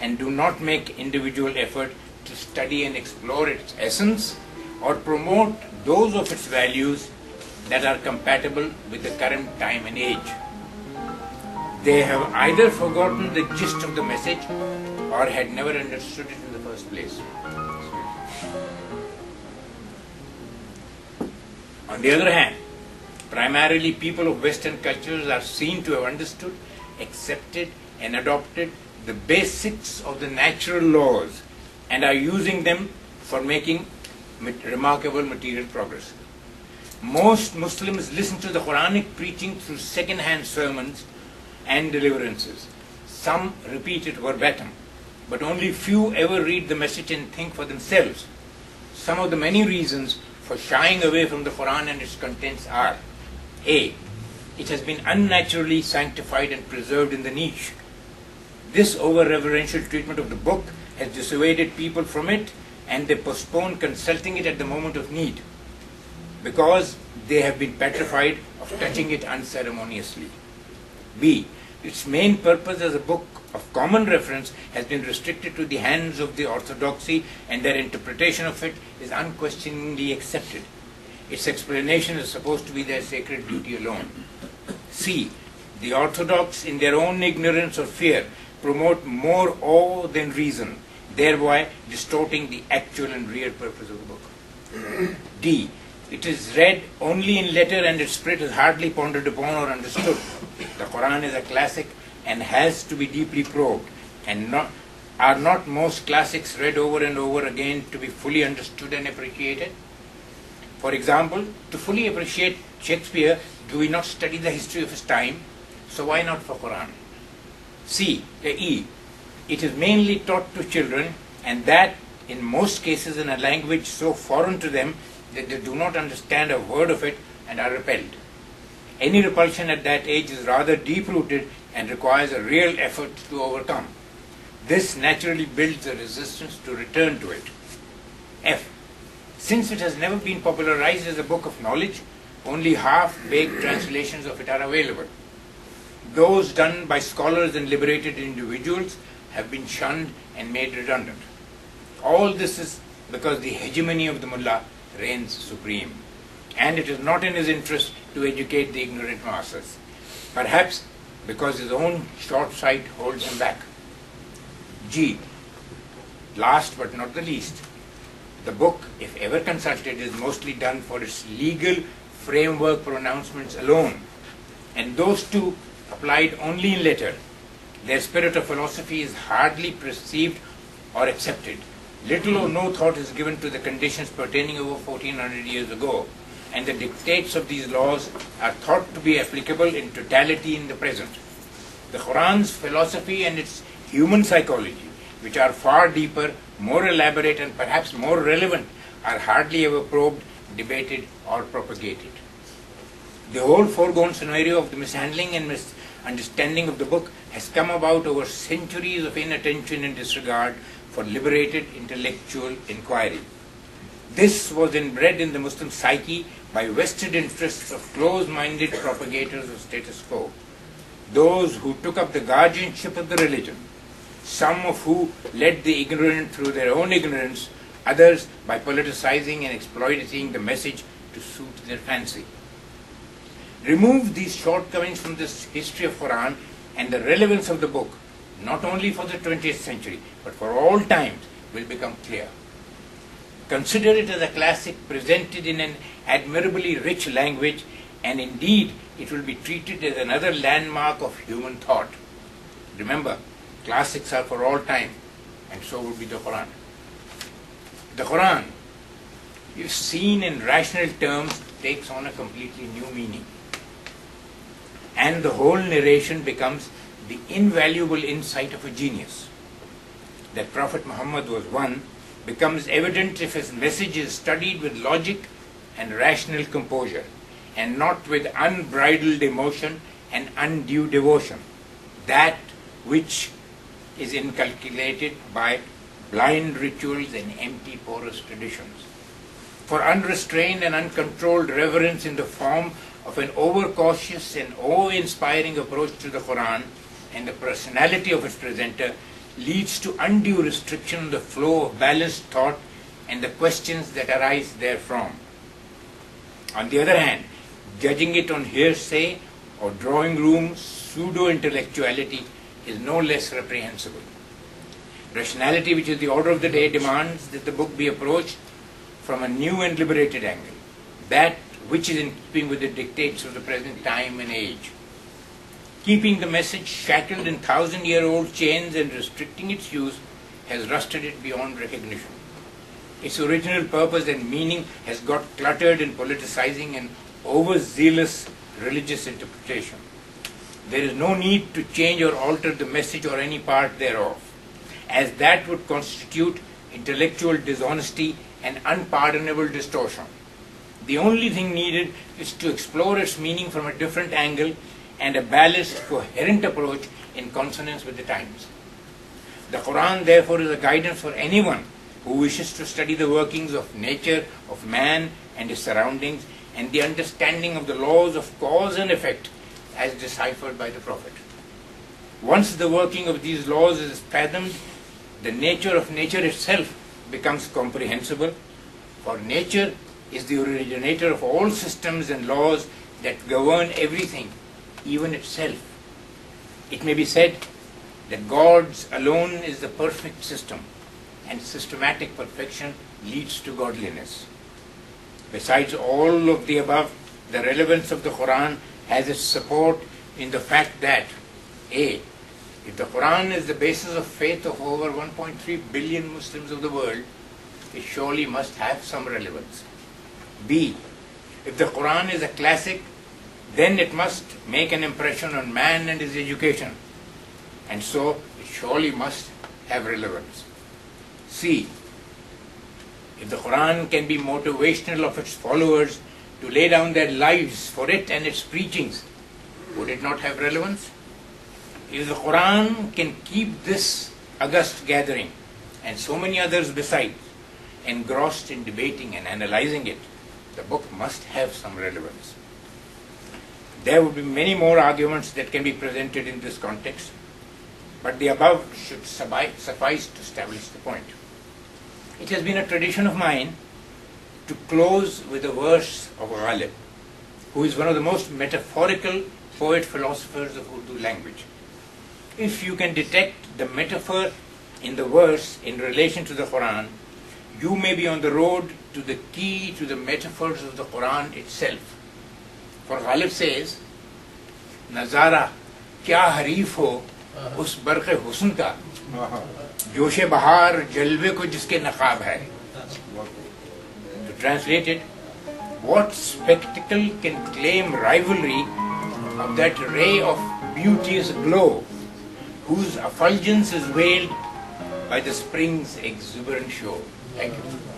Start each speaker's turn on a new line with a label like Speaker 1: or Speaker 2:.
Speaker 1: and do not make individual effort to study and explore its essence or promote those of its values that are compatible with the current time and age. They have either forgotten the gist of the message or had never understood it in the first place. On the other hand, primarily people of Western cultures are seen to have understood, accepted and adopted the basics of the natural laws and are using them for making remarkable material progress. Most Muslims listen to the Quranic preaching through second-hand sermons and deliverances. Some repeat it verbatim, but only few ever read the message and think for themselves. Some of the many reasons for shying away from the Quran and its contents are: A. It has been unnaturally sanctified and preserved in the niche. This over-reverential treatment of the book has dissuaded people from it, and they postpone consulting it at the moment of need, because they have been petrified of touching it unceremoniously. B. Its main purpose as a book of common reference has been restricted to the hands of the orthodoxy, and their interpretation of it is unquestioningly accepted. Its explanation is supposed to be their sacred duty alone. C. The orthodox, in their own ignorance or fear, promote more awe than reason, thereby distorting the actual and real purpose of the book. D. It is read only in letter and its spirit is hardly pondered upon or understood. The Quran is a classic and has to be deeply probed, and are not most classics read over and over again to be fully understood and appreciated? For example, to fully appreciate Shakespeare, do we not study the history of his time? So why not for Quran? E. It is mainly taught to children, and that in most cases in a language so foreign to them that they do not understand a word of it and are repelled. Any repulsion at that age is rather deep-rooted and requires a real effort to overcome. This naturally builds a resistance to return to it. F. Since it has never been popularized as a book of knowledge, only half-baked translations of it are available. Those done by scholars and liberated individuals have been shunned and made redundant. All this is because the hegemony of the mullah reigns supreme, and it is not in his interest to educate the ignorant masses, perhaps because his own short sight holds him back. G. Last but not the least, the book, if ever consulted, is mostly done for its legal framework pronouncements alone, and those too applied only in letter. Their spirit of philosophy is hardly perceived or accepted. Little or no thought is given to the conditions pertaining over 1400 years ago, and the dictates of these laws are thought to be applicable in totality in the present. The Quran's philosophy and its human psychology, which are far deeper, more elaborate and perhaps more relevant, are hardly ever probed, debated or propagated. The whole foregone scenario of the mishandling and misunderstanding of the book has come about over centuries of inattention and disregard for liberated intellectual inquiry. This was inbred in the Muslim psyche by vested interests of close-minded propagators of status quo, those who took up the guardianship of the religion, some of who led the ignorant through their own ignorance, others by politicizing and exploiting the message to suit their fancy. Remove these shortcomings from this history of Quran, and the relevance of the book, not only for the 20th century, but for all times, will become clear. Consider it as a classic presented in an admirably rich language, and indeed it will be treated as another landmark of human thought. Remember, classics are for all time, and so will be the Quran. The Quran, if seen in rational terms, takes on a completely new meaning, and the whole narration becomes the invaluable insight of a genius. That Prophet Muhammad was one becomes evident if his message is studied with logic and rational composure, and not with unbridled emotion and undue devotion, that which is inculcated by blind rituals and empty porous traditions. For unrestrained and uncontrolled reverence in the form of an overcautious and awe-inspiring approach to the Quran and the personality of its presenter leads to undue restriction on the flow of balanced thought and the questions that arise therefrom. On the other hand, judging it on hearsay or drawing room pseudo-intellectuality is no less reprehensible. Rationality, which is the order of the day, demands that the book be approached from a new and liberated angle, that which is in keeping with the dictates of the present time and age. Keeping the message shackled in 1,000-year-old chains and restricting its use has rusted it beyond recognition. Its original purpose and meaning has got cluttered in politicizing and overzealous religious interpretation. There is no need to change or alter the message or any part thereof, as that would constitute intellectual dishonesty and unpardonable distortion. The only thing needed is to explore its meaning from a different angle and a balanced, coherent approach in consonance with the times. The Quran, therefore, is a guidance for anyone who wishes to study the workings of nature, of man and his surroundings, and the understanding of the laws of cause and effect as deciphered by the Prophet. Once the working of these laws is fathomed, the nature of nature itself becomes comprehensible, for nature is the originator of all systems and laws that govern everything, even itself. It may be said that God's alone is the perfect system, and systematic perfection leads to godliness. Besides all of the above, the relevance of the Quran has its support in the fact that A. If the Quran is the basis of faith of over 1.3 billion Muslims of the world, it surely must have some relevance. B. If the Quran is a classic, then it must make an impression on man and his education, and so it surely must have relevance. C. If the Quran can be motivational of its followers to lay down their lives for it and its preachings, would it not have relevance? If the Quran can keep this august gathering and so many others besides engrossed in debating and analyzing it, the book must have some relevance. There would be many more arguments that can be presented in this context, but the above should suffice to establish the point. It has been a tradition of mine to close with a verse of Ghalib, who is one of the most metaphorical poet-philosophers of Urdu language. If you can detect the metaphor in the verse in relation to the Quran, you may be on the road to the key to the metaphors of the Quran itself. For Ghalib says, Nazara kya harif ho us barq husn ka, joshe bahar jalve ko jiske naqab hai. To translate it, what spectacle can claim rivalry of that ray of beauteous glow whose effulgence is veiled by the spring's exuberant show? Thank you.